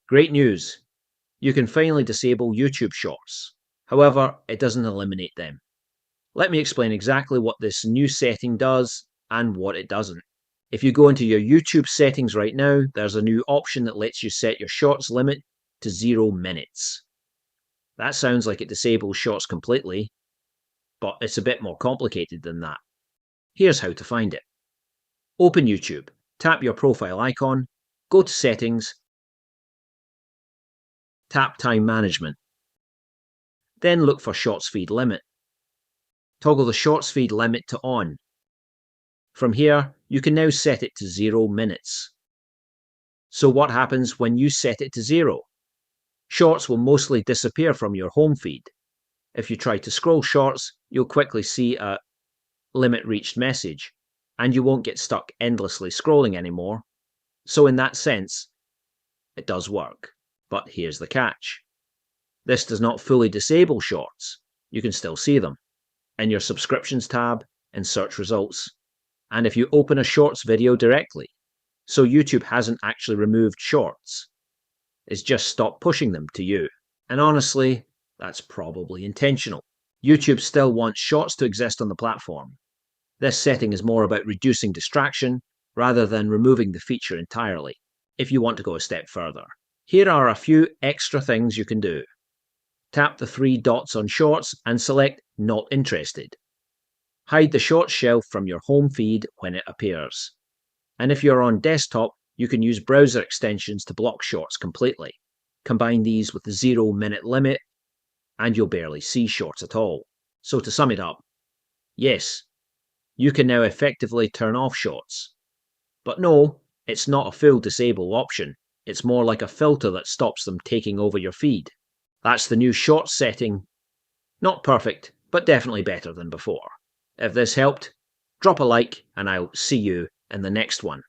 Great news! You can finally disable YouTube Shorts. However, it doesn't eliminate them. Let me explain exactly what this new setting does and what it doesn't. If you go into your YouTube settings right now, there's a new option that lets you set your Shorts limit to 0 minutes. That sounds like it disables Shorts completely, but it's a bit more complicated than that. Here's how to find it. Open YouTube, tap your profile icon, go to Settings, tap Time Management. Then look for Shorts Feed Limit. Toggle the Shorts Feed Limit to On. From here, you can now set it to 0 minutes. So what happens when you set it to 0? Shorts will mostly disappear from your home feed. If you try to scroll Shorts, you'll quickly see a limit reached message, and you won't get stuck endlessly scrolling anymore. So in that sense, it does work. But here's the catch. This does not fully disable Shorts. You can still see them in your Subscriptions tab and Search Results, and if you open a Shorts video directly. So YouTube hasn't actually removed Shorts. It's just stopped pushing them to you. And honestly, that's probably intentional. YouTube still wants Shorts to exist on the platform. This setting is more about reducing distraction rather than removing the feature entirely. If you want to go a step further, here are a few extra things you can do. Tap the 3 dots on Shorts and select Not Interested. Hide the Shorts shelf from your home feed when it appears. And if you're on desktop, you can use browser extensions to block Shorts completely. Combine these with the 0 minute limit, and you'll barely see Shorts at all. So to sum it up, yes, you can now effectively turn off Shorts. But no, it's not a full disable option. It's more like a filter that stops them taking over your feed. That's the new Shorts setting. Not perfect, but definitely better than before. If this helped, drop a like and I'll see you in the next one.